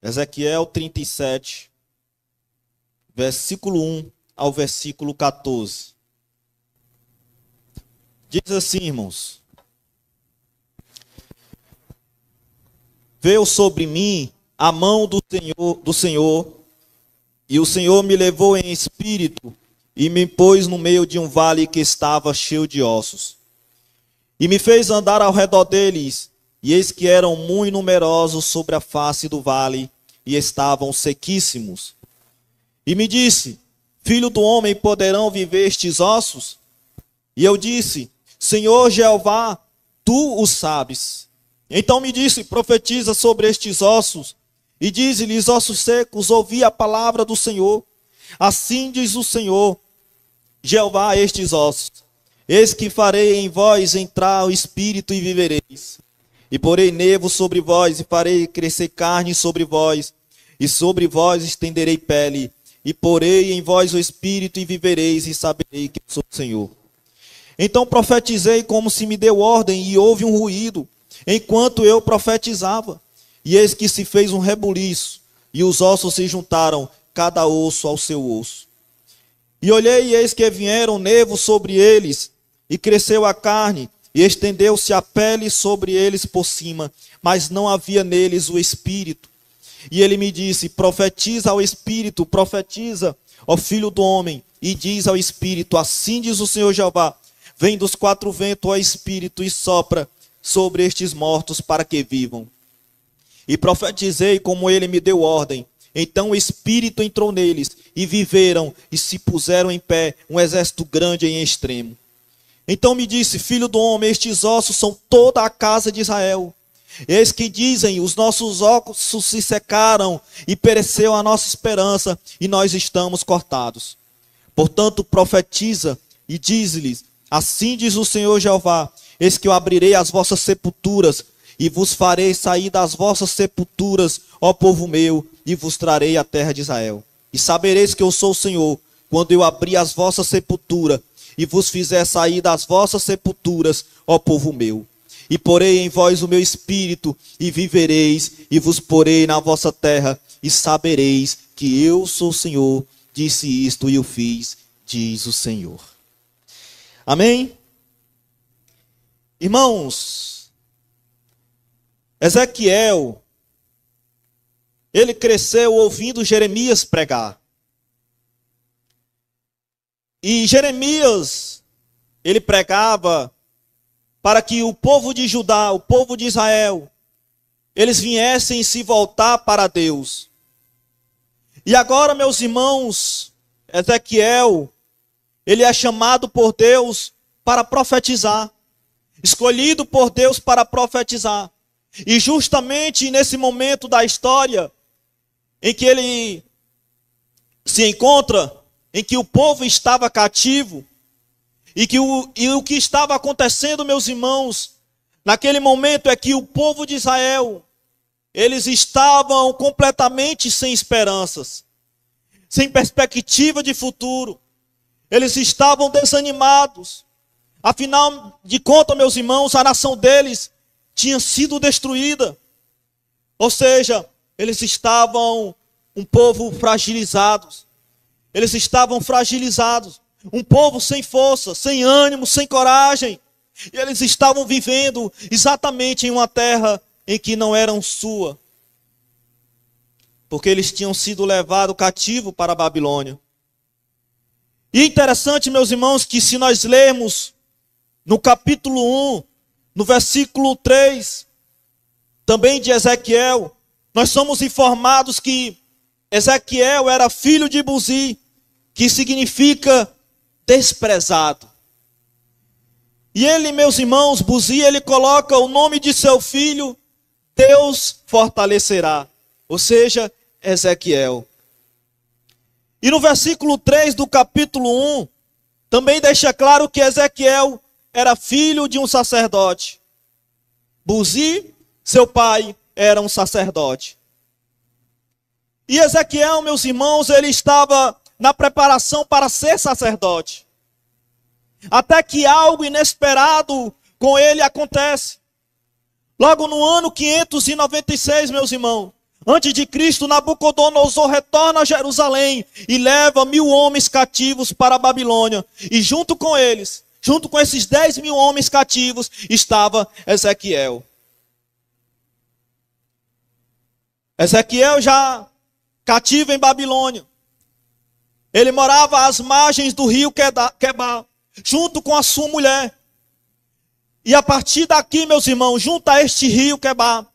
Ezequiel 37, versículo 1 ao versículo 14. Diz assim, irmãos: Veio sobre mim a mão do Senhor, e o Senhor me levou em espírito e me pôs no meio de um vale que estava cheio de ossos. E me fez andar ao redor deles, e eis que eram muito numerosos sobre a face do vale, e estavam sequíssimos. E me disse: Filho do homem, poderão viver estes ossos? E eu disse: Senhor Jeová, tu o sabes. Então me disse: Profetiza sobre estes ossos, e dize-lhes: Ossos secos, ouvi a palavra do Senhor. Assim diz o Senhor Jeová a estes ossos: Eis que farei em vós entrar o espírito e vivereis. E porei nervos sobre vós, e farei crescer carne sobre vós, e sobre vós estenderei pele. E porei em vós o espírito e vivereis, e saberei que eu sou o Senhor. Então profetizei como se me deu ordem, e houve um ruído, enquanto eu profetizava. E eis que se fez um rebuliço, e os ossos se juntaram, cada osso ao seu osso. E olhei, e eis que vieram nervos sobre eles, e cresceu a carne, e estendeu-se a pele sobre eles por cima, mas não havia neles o espírito. E ele me disse: Profetiza ao espírito, profetiza, ó filho do homem, e diz ao espírito: Assim diz o Senhor Jeová: Vem dos quatro ventos, ó espírito, e sopra sobre estes mortos para que vivam. E profetizei como ele me deu ordem. Então o espírito entrou neles, e viveram, e se puseram em pé um exército grande em extremo. Então me disse: Filho do homem, estes ossos são toda a casa de Israel. Eis que dizem: Os nossos ossos se secaram, e pereceu a nossa esperança, e nós estamos cortados. Portanto profetiza, e diz-lhes: Assim diz o Senhor Jeová: Eis que eu abrirei as vossas sepulturas, e vos farei sair das vossas sepulturas, ó povo meu, e vos trarei a terra de Israel. E sabereis que eu sou o Senhor, quando eu abrir as vossas sepulturas, e vos fizer sair das vossas sepulturas, ó povo meu. E porei em vós o meu espírito, e vivereis, e vos porei na vossa terra, e sabereis que eu sou o Senhor, disse isto e o fiz, diz o Senhor. Amém? Irmãos, Ezequiel, ele cresceu ouvindo Jeremias pregar. E Jeremias, ele pregava para que o povo de Judá, o povo de Israel, eles viessem se voltar para Deus. E agora, meus irmãos, Ezequiel, ele é chamado por Deus para profetizar, escolhido por Deus para profetizar. E justamente nesse momento da história, em que ele se encontra, em que o povo estava cativo, e o que estava acontecendo, meus irmãos, naquele momento é que o povo de Israel, eles estavam completamente sem esperanças, sem perspectiva de futuro, eles estavam desanimados. Afinal de contas, meus irmãos, a nação deles tinha sido destruída. Ou seja, eles estavam um povo fragilizados. Eles estavam fragilizados. Um povo sem força, sem ânimo, sem coragem. E eles estavam vivendo exatamente em uma terra em que não era sua. Porque eles tinham sido levados cativo para a Babilônia. E é interessante, meus irmãos, que se nós lermos no capítulo 1, no versículo 3, também de Ezequiel, nós somos informados que Ezequiel era filho de Buzi, que significa desprezado. E ele, meus irmãos, Buzi, ele coloca o nome de seu filho, Deus fortalecerá. Ou seja, Ezequiel. E no versículo 3 do capítulo 1, também deixa claro que Ezequiel era filho de um sacerdote. Buzi, seu pai, era um sacerdote. E Ezequiel, meus irmãos, ele estava na preparação para ser sacerdote. Até que algo inesperado com ele acontece. Logo no ano 596, meus irmãos, Antes de Cristo, Nabucodonosor retorna a Jerusalém e leva 1.000 homens cativos para a Babilônia. E junto com eles, junto com esses 10.000 homens cativos, estava Ezequiel. Ezequiel já cativo em Babilônia. Ele morava às margens do rio Quebar, junto com a sua mulher. E a partir daqui, meus irmãos, junto a este rio Quebar,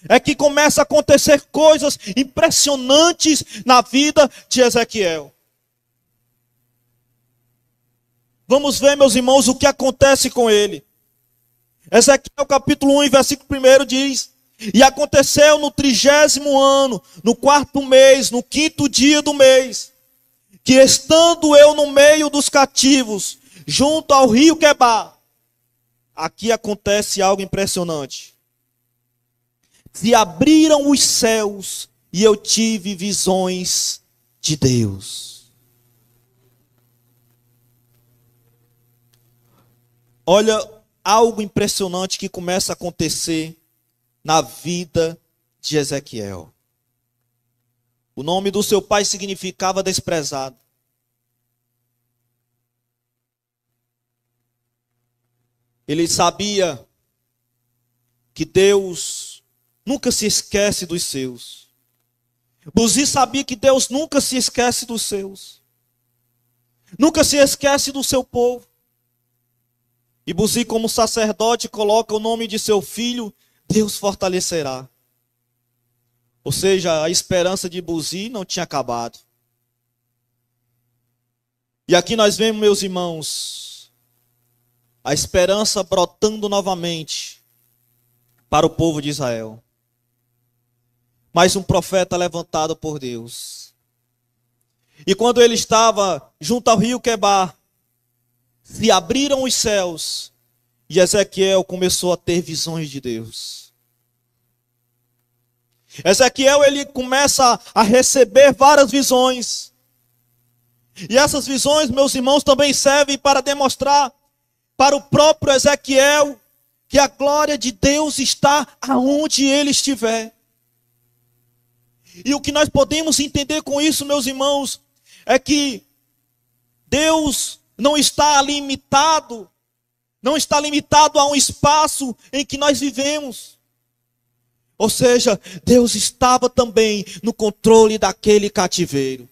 é que começa a acontecer coisas impressionantes na vida de Ezequiel. Vamos ver, meus irmãos, o que acontece com ele. Ezequiel capítulo 1, versículo 1 diz: e aconteceu no 30º ano, no 4º mês, no 5º dia do mês, que estando eu no meio dos cativos, junto ao rio Quebar, aqui acontece algo impressionante. Se abriram os céus e eu tive visões de Deus. Olha, algo impressionante que começa a acontecer na vida de Ezequiel. O nome do seu pai significava desprezado. Ele sabia que Deus nunca se esquece dos seus. Buzi sabia que Deus nunca se esquece dos seus. Nunca se esquece do seu povo. E Buzi, como sacerdote, coloca o nome de seu filho, Deus fortalecerá. Ou seja, a esperança de Buzi não tinha acabado. E aqui nós vemos, meus irmãos, a esperança brotando novamente para o povo de Israel. Mais um profeta levantado por Deus. E quando ele estava junto ao rio Quebar, se abriram os céus e Ezequiel começou a ter visões de Deus. Ezequiel, ele começa a receber várias visões. E essas visões, meus irmãos, também servem para demonstrar para o próprio Ezequiel que a glória de Deus está aonde ele estiver. E o que nós podemos entender com isso, meus irmãos, é que Deus não está limitado a um espaço em que nós vivemos. Ou seja, Deus estava também no controle daquele cativeiro.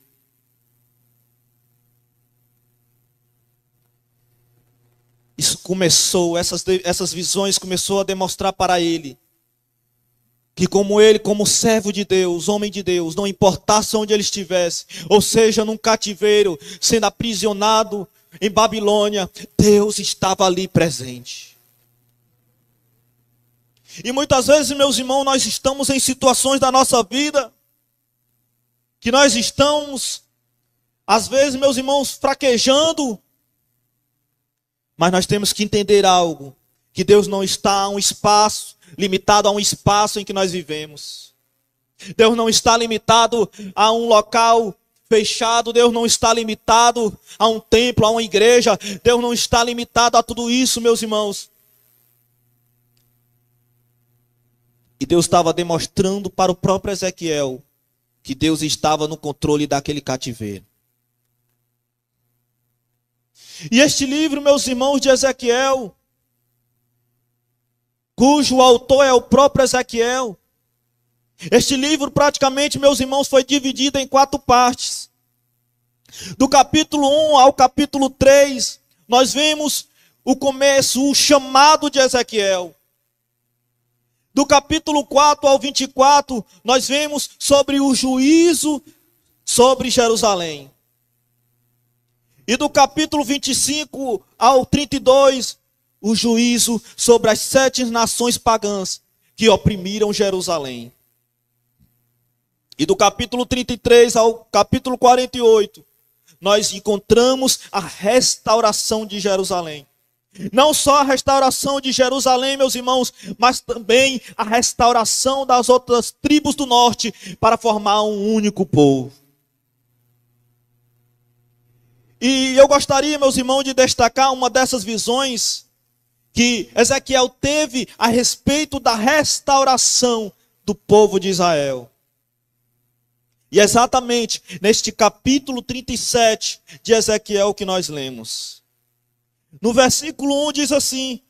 Isso começou, essas visões começou a demonstrar para ele que como servo de Deus, homem de Deus, não importasse onde ele estivesse, ou seja, num cativeiro, sendo aprisionado em Babilônia, Deus estava ali presente. E muitas vezes, meus irmãos, nós estamos em situações da nossa vida que nós estamos, às vezes, meus irmãos, fraquejando, mas nós temos que entender algo, que Deus não está limitado a um espaço em que nós vivemos. Deus não está limitado a um local fechado, Deus não está limitado a um templo, a uma igreja, Deus não está limitado a tudo isso, meus irmãos. E Deus estava demonstrando para o próprio Ezequiel que Deus estava no controle daquele cativeiro. E este livro, meus irmãos, de Ezequiel, cujo autor é o próprio Ezequiel, este livro praticamente, meus irmãos, foi dividido em 4 partes. Do capítulo 1 ao capítulo 3, nós vemos o começo, o chamado de Ezequiel. Do capítulo 4 ao 24, nós vemos sobre o juízo sobre Jerusalém. E do capítulo 25 ao 32, o juízo sobre as 7 nações pagãs que oprimiram Jerusalém. E do capítulo 33 ao capítulo 48, nós encontramos a restauração de Jerusalém. Não só a restauração de Jerusalém, meus irmãos, mas também a restauração das outras tribos do norte para formar um único povo. E eu gostaria, meus irmãos, de destacar uma dessas visões que Ezequiel teve a respeito da restauração do povo de Israel. E é exatamente neste capítulo 37 de Ezequiel que nós lemos. No versículo 1 diz assim: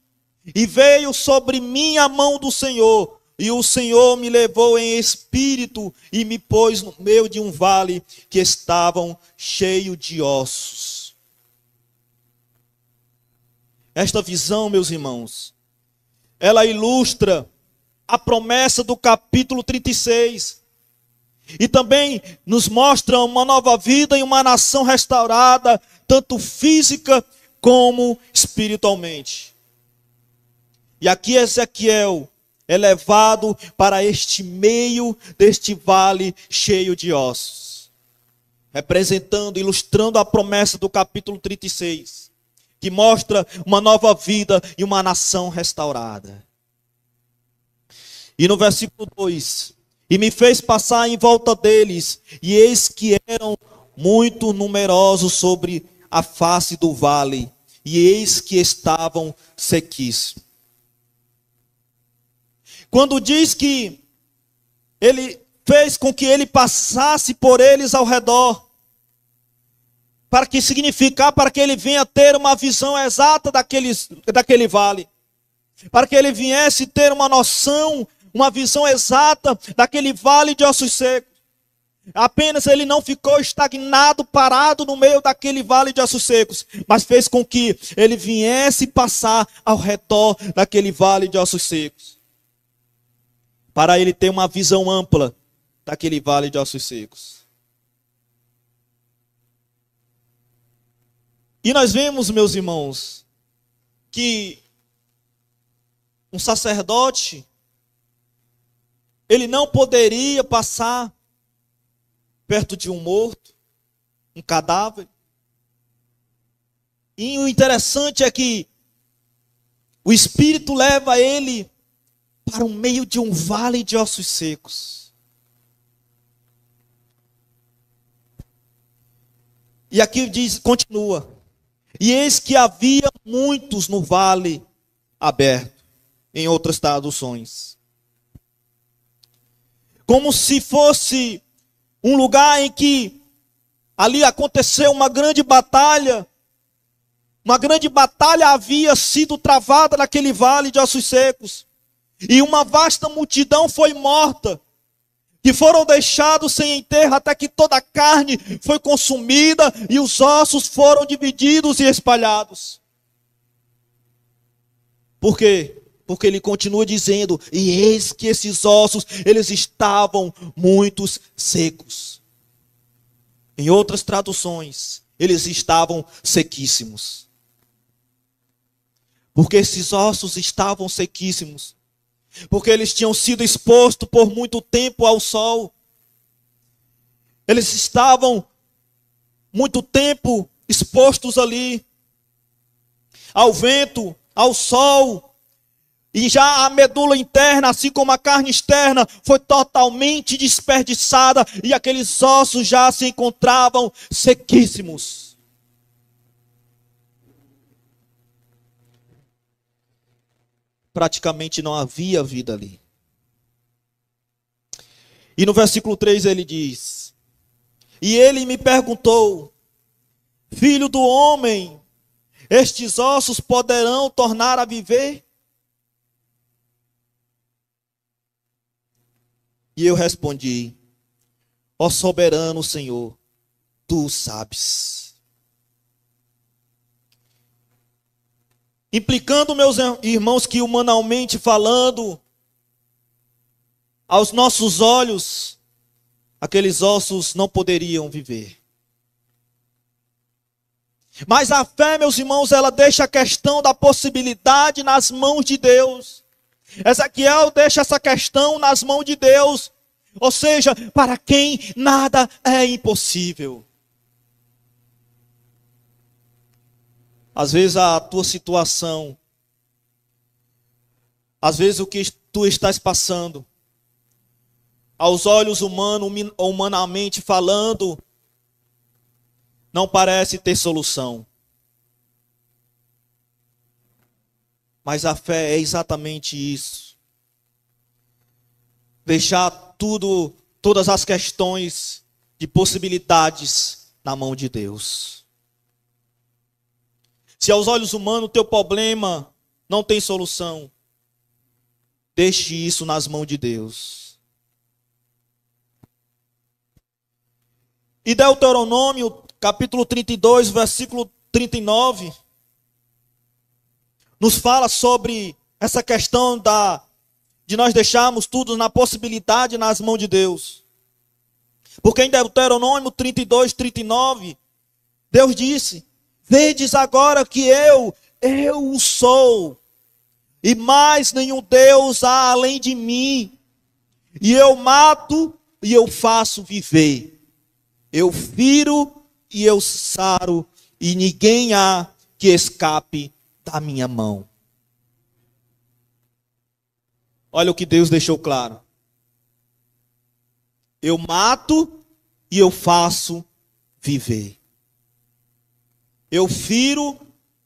e veio sobre mim a mão do Senhor, e o Senhor me levou em espírito e me pôs no meio de um vale que estavam cheio de ossos. Esta visão, meus irmãos, ela ilustra a promessa do capítulo 36. E também nos mostra uma nova vida e uma nação restaurada, tanto física como espiritualmente. E aqui Ezequiel é levado para este meio deste vale cheio de ossos, representando, ilustrando a promessa do capítulo 36, que mostra uma nova vida e uma nação restaurada. E no versículo 2, e me fez passar em volta deles, e eis que eram muito numerosos sobre a face do vale, e eis que estavam sequíssimos. Quando diz que ele fez com que ele passasse por eles ao redor, para que significar, para que ele venha ter uma visão exata daquele vale, para que ele viesse ter uma noção, uma visão exata daquele vale de ossos secos. Apenas ele não ficou estagnado, parado no meio daquele vale de ossos secos, mas fez com que ele viesse passar ao redor daquele vale de ossos secos, para ele ter uma visão ampla daquele vale de ossos secos. E nós vemos, meus irmãos, que um sacerdote, ele não poderia passar perto de um morto, um cadáver. E o interessante é que o Espírito leva ele para o meio de um vale de ossos secos. E aqui diz, continua: e eis que havia muitos no vale aberto, em outras traduções. Como se fosse um lugar em que ali aconteceu uma grande batalha. Uma grande batalha havia sido travada naquele vale de ossos secos. E uma vasta multidão foi morta, que foram deixados sem enterro até que toda a carne foi consumida e os ossos foram divididos e espalhados. Por quê? Porque ele continua dizendo: e eis que esses ossos, eles estavam muito secos. Em outras traduções, eles estavam sequíssimos. Porque esses ossos estavam sequíssimos, porque eles tinham sido expostos por muito tempo ao sol. Eles estavam muito tempo expostos ali ao vento, ao sol. E já a medula interna, assim como a carne externa, foi totalmente desperdiçada. E aqueles ossos já se encontravam sequíssimos. Praticamente não havia vida ali. E no versículo 3 ele diz: e ele me perguntou: filho do homem, estes ossos poderão tornar a viver? E eu respondi: ó soberano Senhor, tu sabes. Implicando, meus irmãos, que humanamente falando, aos nossos olhos, aqueles ossos não poderiam viver. Mas a fé, meus irmãos, ela deixa a questão da possibilidade nas mãos de Deus. Ezequiel deixa essa questão nas mãos de Deus. Ou seja, para quem nada é impossível. Às vezes a tua situação, às vezes o que tu estás passando, aos olhos humanos, humanamente falando, não parece ter solução. Mas a fé é exatamente isso. Deixar todas as questões de possibilidades na mão de Deus. Se aos olhos humanos o teu problema não tem solução, deixe isso nas mãos de Deus. E Deuteronômio, capítulo 32, versículo 39, nos fala sobre essa questão de nós deixarmos tudo na possibilidade nas mãos de Deus. Porque em Deuteronômio 32, 39, Deus disse: vedes agora que eu sou, e mais nenhum Deus há além de mim. E eu mato e eu faço viver. Eu firo e eu saro, e ninguém há que escape da minha mão. Olha o que Deus deixou claro. Eu mato e eu faço viver. Eu firo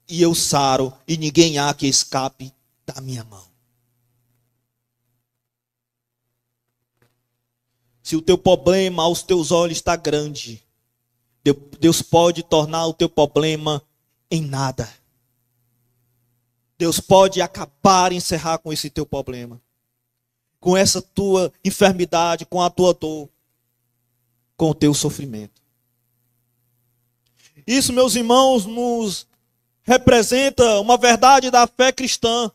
e eu saro, e ninguém há que escape da minha mão. Se o teu problema aos teus olhos está grande, Deus pode tornar o teu problema em nada. Deus pode acabar, encerrar com esse teu problema, com essa tua enfermidade, com a tua dor, com o teu sofrimento. Isso, meus irmãos, nos representa uma verdade da fé cristã,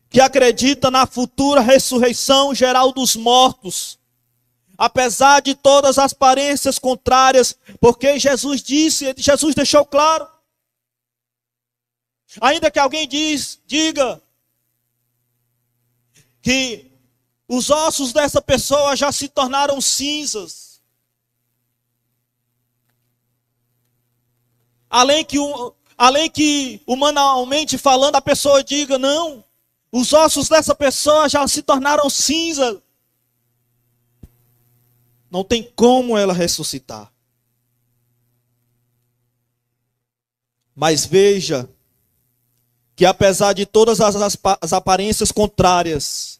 que acredita na futura ressurreição geral dos mortos, apesar de todas as aparências contrárias, porque Jesus deixou claro. Ainda que alguém diga que os ossos dessa pessoa já se tornaram cinzas, além que humanamente falando a pessoa diga, não, os ossos dessa pessoa já se tornaram cinzas, não tem como ela ressuscitar. Mas veja que apesar de todas as aparências contrárias,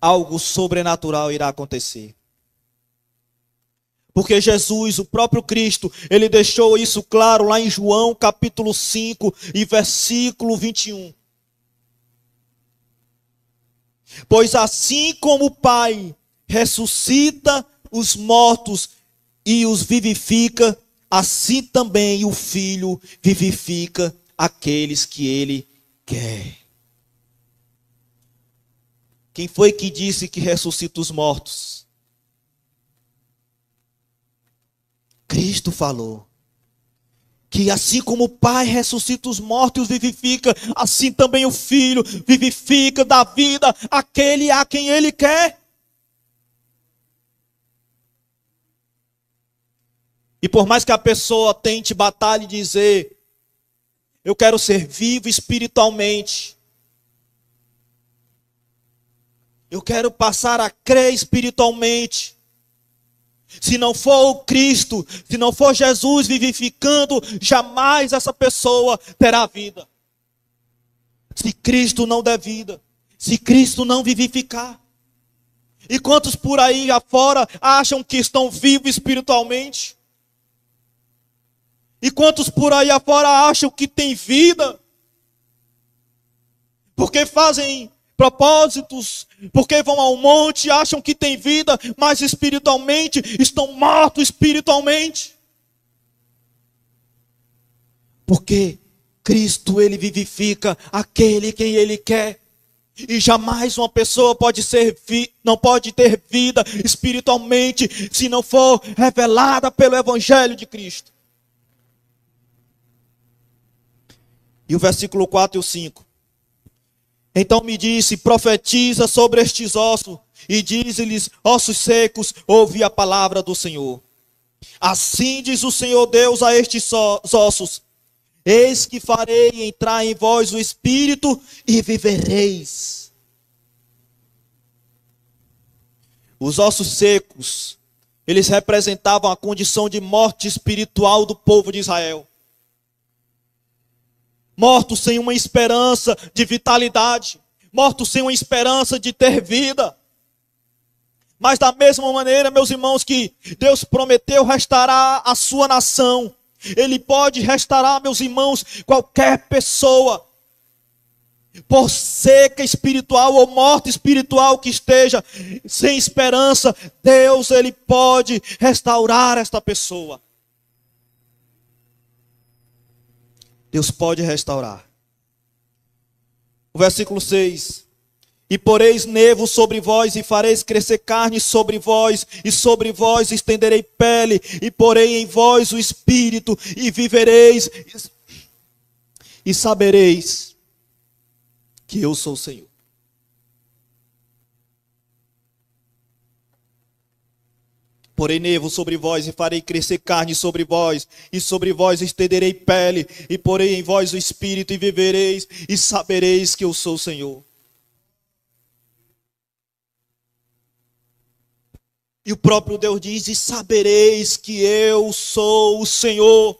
algo sobrenatural irá acontecer. Porque Jesus, o próprio Cristo, ele deixou isso claro lá em João capítulo 5 e versículo 21. Pois assim como o Pai ressuscita os mortos e os vivifica, assim também o Filho vivifica aqueles que ele quer. Quem foi que disse que ressuscita os mortos? Cristo falou que assim como o Pai ressuscita os mortos e os vivifica, assim também o Filho vivifica, dá vida àquele a quem ele quer. E por mais que a pessoa tente batalhar e dizer, eu quero ser vivo espiritualmente, eu quero passar a crer espiritualmente, se não for o Cristo, se não for Jesus vivificando, jamais essa pessoa terá vida. Se Cristo não der vida, se Cristo não vivificar. E quantos por aí afora acham que estão vivos espiritualmente? E quantos por aí afora acham que têm vida? Porque fazem propósitos, porque vão ao monte, acham que têm vida, mas espiritualmente estão mortos espiritualmente. Porque Cristo, ele vivifica aquele quem ele quer. E jamais uma pessoa não pode ter vida espiritualmente se não for revelada pelo Evangelho de Cristo. E o versículo 4 e o 5. Então me disse, profetiza sobre estes ossos, e diz-lhes, ossos secos, ouvi a palavra do Senhor. Assim diz o Senhor Deus a estes ossos, eis que farei entrar em vós o Espírito, e vivereis. Os ossos secos, eles representavam a condição de morte espiritual do povo de Israel. Mortos sem uma esperança de vitalidade. Mortos sem uma esperança de ter vida. Mas da mesma maneira, meus irmãos, que Deus prometeu restaurar a sua nação, Ele pode restaurar, meus irmãos, qualquer pessoa, por seca espiritual ou morte espiritual que esteja sem esperança. Deus, Ele pode restaurar esta pessoa. Deus pode restaurar. O versículo 6. E poreis nevo sobre vós, e fareis crescer carne sobre vós, e sobre vós estenderei pele, e porei em vós o espírito, e vivereis, e sabereis que eu sou o Senhor. Porei nevo sobre vós, e farei crescer carne sobre vós, e sobre vós estenderei pele, e porei em vós o espírito, e vivereis, e sabereis que eu sou o Senhor. E o próprio Deus diz, e sabereis que eu sou o Senhor.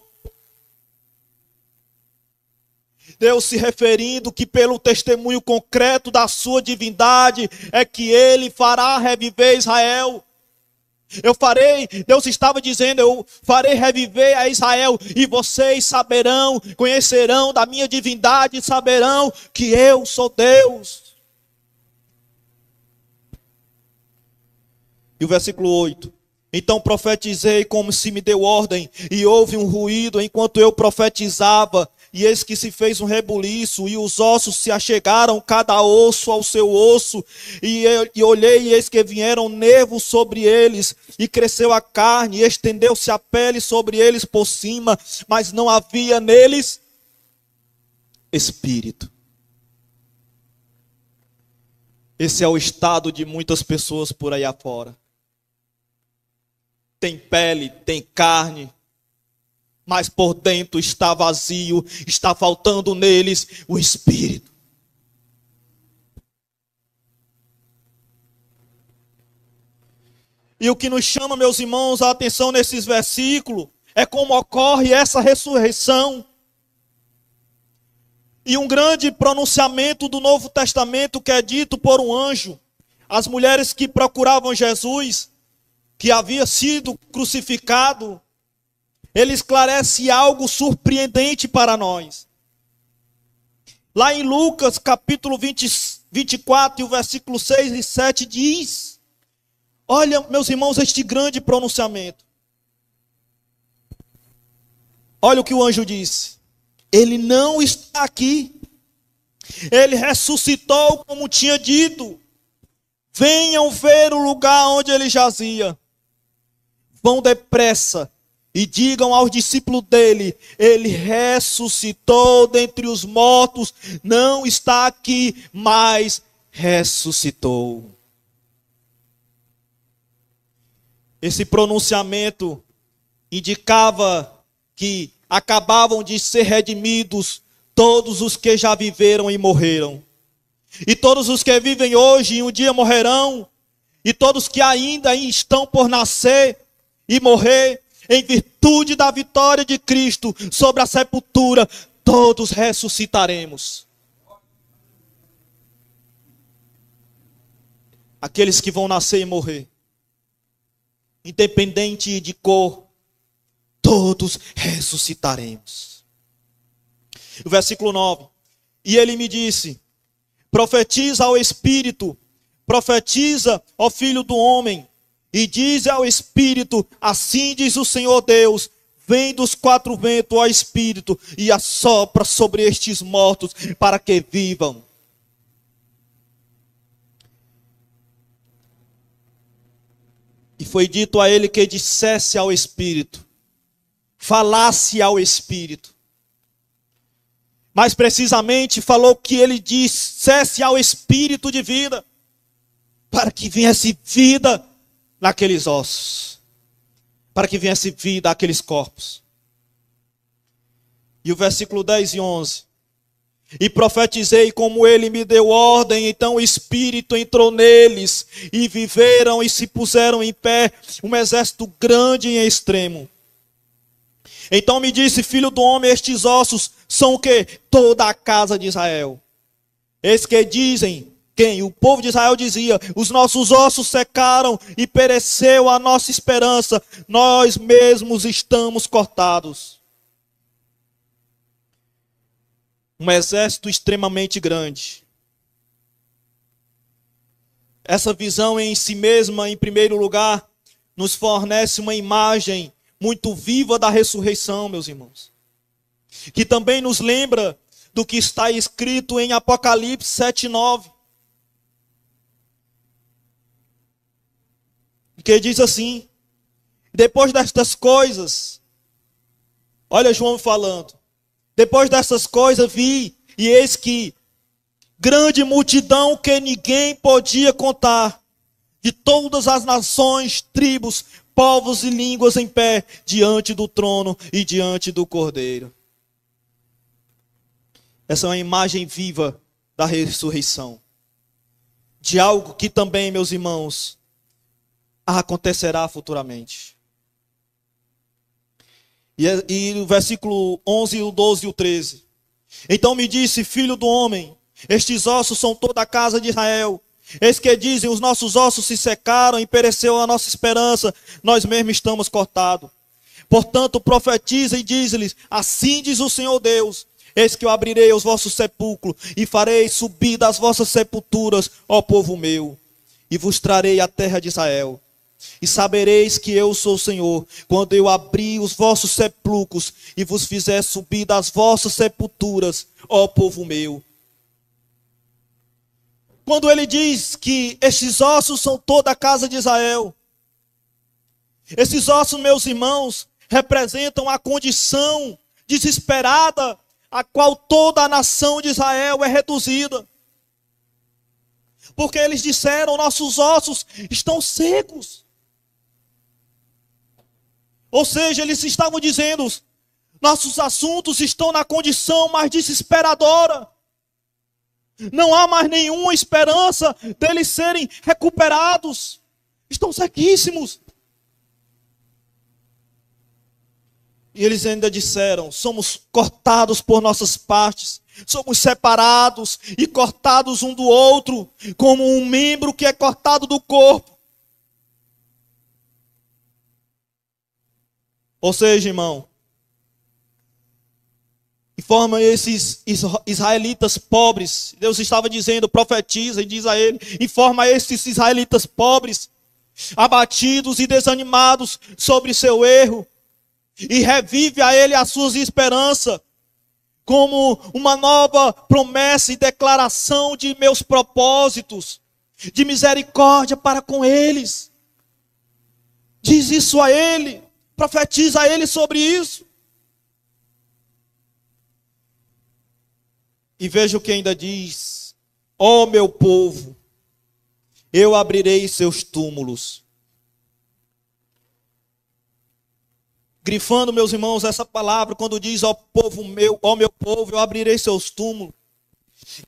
Deus se referindo que pelo testemunho concreto da sua divindade, é que Ele fará reviver Israel. Deus estava dizendo, eu farei reviver a Israel, e vocês saberão, conhecerão da minha divindade, saberão que eu sou Deus. E o versículo 8. Então profetizei como se me deu ordem, e houve um ruído enquanto eu profetizava, e eis que se fez um rebuliço, e os ossos se achegaram, cada osso ao seu osso, e olhei, e eis que vieram nervos sobre eles, e cresceu a carne, e estendeu-se a pele sobre eles por cima, mas não havia neles espírito. Esse é o estado de muitas pessoas por aí afora. Tem pele, tem carne, mas por dentro está vazio, está faltando neles o espírito. E o que nos chama, meus irmãos, a atenção nesses versículos é como ocorre essa ressurreição. E um grande pronunciamento do Novo Testamento que é dito por um anjo. As mulheres que procuravam Jesus, que havia sido crucificado, ele esclarece algo surpreendente para nós. Lá em Lucas capítulo 24, e o versículo 6 e 7 diz, olha, meus irmãos, este grande pronunciamento. Olha o que o anjo disse. Ele não está aqui. Ele ressuscitou como tinha dito. Venham ver o lugar onde ele jazia. Vão depressa e digam aos discípulos dele, ele ressuscitou dentre os mortos, não está aqui, mas ressuscitou. Esse pronunciamento indicava que acabavam de ser redimidos todos os que já viveram e morreram. E todos os que vivem hoje e um dia morrerão, e todos que ainda estão por nascer e morrer, em virtude da vitória de Cristo sobre a sepultura, todos ressuscitaremos. Aqueles que vão nascer e morrer, independente de cor, todos ressuscitaremos. O versículo 9. E ele me disse, profetiza ao Espírito, profetiza ao Filho do Homem, e diz ao Espírito, assim diz o Senhor Deus, vem dos quatro ventos, ó Espírito, e assopra sobre estes mortos, para que vivam. E foi dito a ele que dissesse ao Espírito, falasse ao Espírito. Mais precisamente, falou que ele dissesse ao Espírito de vida, para que viesse vida naqueles ossos, para que viesse vida àqueles corpos. E o versículo 10 e 11. E profetizei como ele me deu ordem, então o Espírito entrou neles, e viveram e se puseram em pé, um exército grande e extremo. Então me disse, filho do homem, estes ossos são o quê? Toda a casa de Israel. Eis que dizem, Quem? O povo de Israel dizia: os nossos ossos secaram e pereceu a nossa esperança, nós mesmos estamos cortados. Um exército extremamente grande. Essa visão em si mesma, em primeiro lugar, nos fornece uma imagem muito viva da ressurreição, meus irmãos. Que também nos lembra do que está escrito em Apocalipse 7:9. Que diz assim: depois destas coisas, olha João falando, depois dessas coisas vi, e eis que grande multidão que ninguém podia contar, de todas as nações, tribos, povos e línguas em pé, diante do trono e diante do Cordeiro. Essa é uma imagem viva da ressurreição. De algo que também, meus irmãos, acontecerá futuramente. E o versículo 11, o 12 e o 13. Então me disse: filho do homem, estes ossos são toda a casa de Israel. Eis que dizem: os nossos ossos se secaram e pereceu a nossa esperança, nós mesmos estamos cortados. Portanto profetiza e diz-lhes: assim diz o Senhor Deus: eis que eu abrirei os vossos sepulcros e farei subir das vossas sepulturas, ó povo meu, e vos trarei a terra de Israel. E sabereis que eu sou o Senhor, quando eu abrir os vossos sepulcros e vos fizer subir das vossas sepulturas, ó povo meu. Quando ele diz que estes ossos são toda a casa de Israel, esses ossos, meus irmãos, representam a condição desesperada a qual toda a nação de Israel é reduzida. Porque eles disseram: nossos ossos estão secos. Ou seja, eles estavam dizendo: nossos assuntos estão na condição mais desesperadora. Não há mais nenhuma esperança deles serem recuperados. Estão sequíssimos. E eles ainda disseram: somos cortados por nossas partes. Somos separados e cortados um do outro, como um membro que é cortado do corpo. Ou seja, irmão, informa esses israelitas pobres. Deus estava dizendo: profetiza e diz a ele: informa esses israelitas pobres, abatidos e desanimados sobre seu erro, e revive a ele as suas esperanças, como uma nova promessa e declaração de meus propósitos, de misericórdia para com eles. Diz isso a ele, profetiza a ele sobre isso. E veja o que ainda diz: ó meu povo, eu abrirei seus túmulos. Grifando, meus irmãos, essa palavra, quando diz: ó povo meu, ó meu povo, eu abrirei seus túmulos.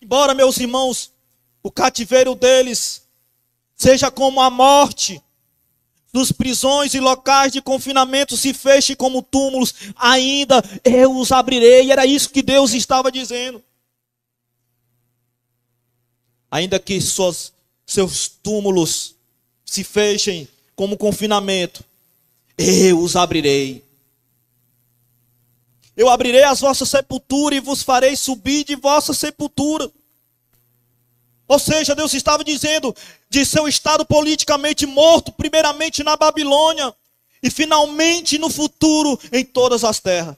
Embora, meus irmãos, o cativeiro deles seja como a morte, dos prisões e locais de confinamento se fechem como túmulos, ainda eu os abrirei. E era isso que Deus estava dizendo. Ainda que seus túmulos se fechem como confinamento, eu os abrirei. Eu abrirei as vossas sepulturas e vos farei subir de vossa sepultura. Ou seja, Deus estava dizendo de seu estado politicamente morto, primeiramente na Babilônia, e finalmente no futuro em todas as terras.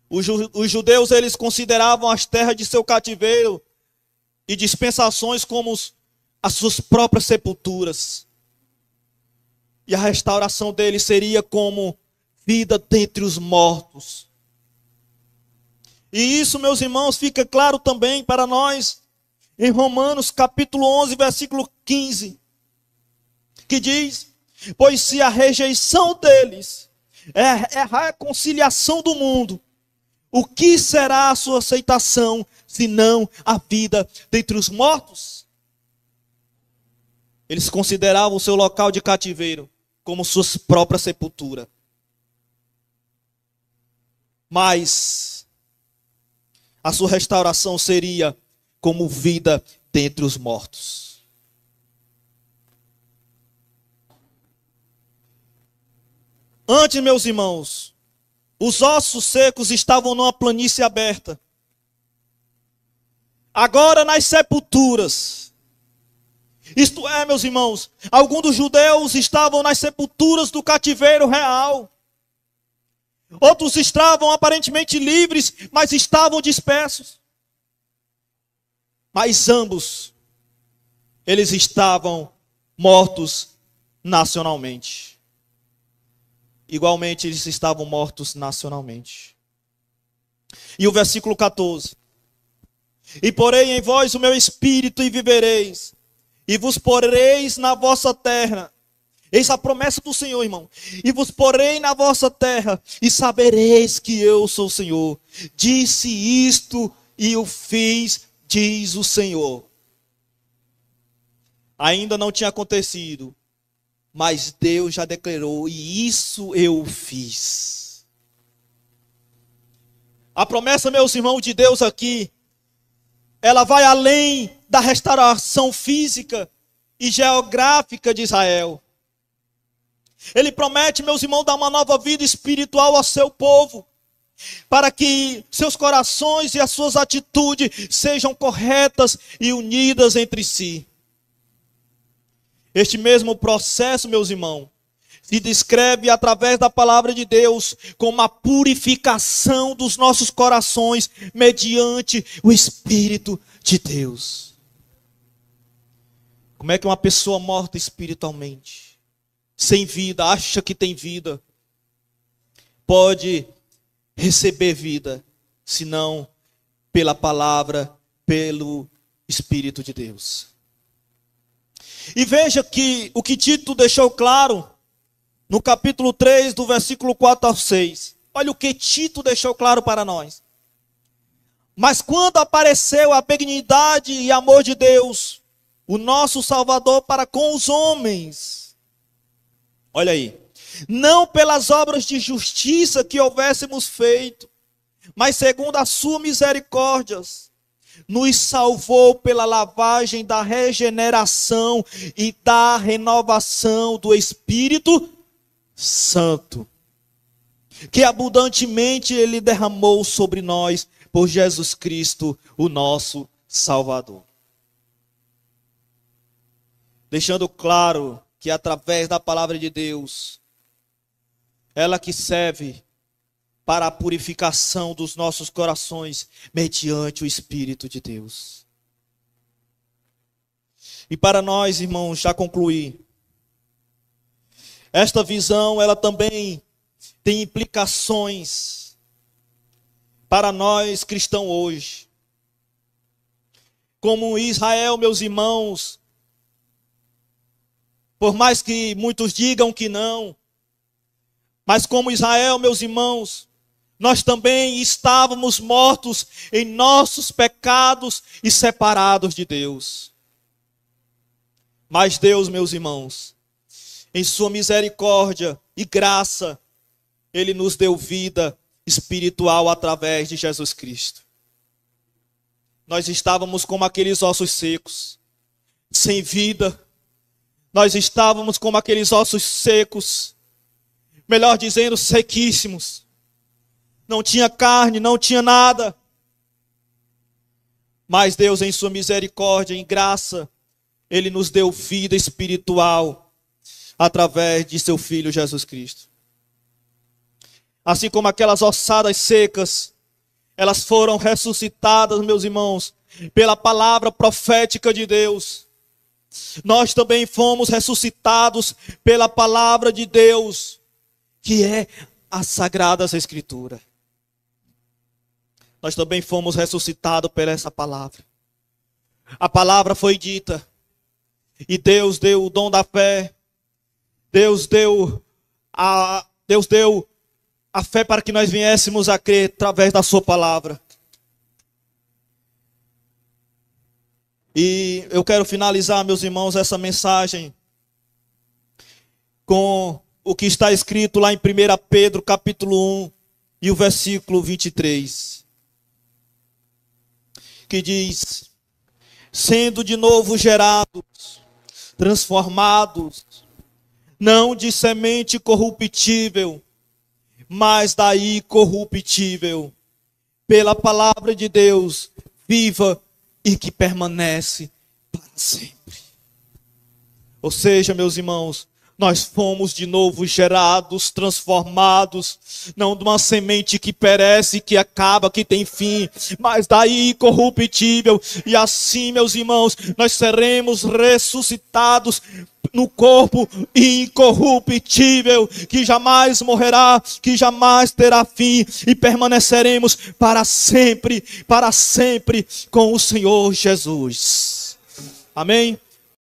Os judeus, eles consideravam as terras de seu cativeiro e dispensações como as suas próprias sepulturas. E a restauração deles seria como vida dentre os mortos. E isso, meus irmãos, fica claro também para nós em Romanos capítulo 11, versículo 15, que diz: pois se a rejeição deles é a reconciliação do mundo, o que será a sua aceitação, senão a vida dentre os mortos? Eles consideravam o seu local de cativeiro como sua própria sepultura. Mas a sua restauração seria como vida dentre os mortos. Antes, meus irmãos, os ossos secos estavam numa planície aberta. Agora nas sepulturas. Isto é, meus irmãos, alguns dos judeus estavam nas sepulturas do cativeiro real. Outros estavam aparentemente livres, mas estavam dispersos. Mas ambos, eles estavam mortos nacionalmente. Igualmente, eles estavam mortos nacionalmente. E o versículo 14. E porei em vós o meu espírito e vivereis, e vos poreis na vossa terra. Eis a promessa do Senhor, irmão. E vos porei na vossa terra, e sabereis que eu sou o Senhor. Disse isto e o fiz, diz o Senhor. Ainda não tinha acontecido, mas Deus já declarou, e isso eu fiz. A promessa, meus irmãos, de Deus aqui, ela vai além da restauração física e geográfica de Israel. Ele promete, meus irmãos, dar uma nova vida espiritual ao seu povo, para que seus corações e as suas atitudes sejam corretas e unidas entre si. Este mesmo processo, meus irmãos, se descreve através da palavra de Deus como a purificação dos nossos corações mediante o Espírito de Deus. Como é que uma pessoa morta espiritualmente, sem vida, acha que tem vida, pode receber vida, senão pela palavra, pelo Espírito de Deus? E veja que o que Tito deixou claro no capítulo 3, do versículo 4 ao 6. Olha o que Tito deixou claro para nós. Mas quando apareceu a benignidade e amor de Deus, o nosso Salvador para com os homens. Olha aí. Não pelas obras de justiça que houvéssemos feito, mas segundo a sua misericórdia, nos salvou pela lavagem da regeneração e da renovação do Espírito Santo, que abundantemente Ele derramou sobre nós por Jesus Cristo, o nosso Salvador. Deixando claro que através da palavra de Deus, ela que serve para a purificação dos nossos corações mediante o Espírito de Deus. E para nós, irmãos, já concluir, esta visão, ela também tem implicações para nós cristãos hoje. Como Israel, meus irmãos, por mais que muitos digam que não, mas como Israel, meus irmãos, nós também estávamos mortos em nossos pecados e separados de Deus. Mas Deus, meus irmãos, em sua misericórdia e graça, Ele nos deu vida espiritual através de Jesus Cristo. Nós estávamos como aqueles ossos secos, sem vida. Nós estávamos como aqueles ossos secos, melhor dizendo, sequíssimos. Não tinha carne, não tinha nada. Mas Deus, em sua misericórdia e graça, Ele nos deu vida espiritual através de seu Filho Jesus Cristo. Assim como aquelas ossadas secas, elas foram ressuscitadas, meus irmãos, pela palavra profética de Deus. Nós também fomos ressuscitados pela palavra de Deus, que é as Sagradas Escrituras. Nós também fomos ressuscitados por essa palavra. A palavra foi dita, e Deus deu o dom da fé. Deus deu a fé para que nós viéssemos a crer através da sua palavra. E eu quero finalizar, meus irmãos, essa mensagem com o que está escrito lá em 1 Pedro, capítulo 1, e o versículo 23. Que diz: sendo de novo gerados, transformados, não de semente corruptível, mas da incorruptível, pela palavra de Deus, viva e que permanece para sempre. Ou seja, meus irmãos, nós fomos de novo gerados, transformados, não de uma semente que perece, que acaba, que tem fim, mas daí incorruptível. E assim, meus irmãos, nós seremos ressuscitados no corpo incorruptível, que jamais morrerá, que jamais terá fim, e permaneceremos para sempre com o Senhor Jesus. Amém?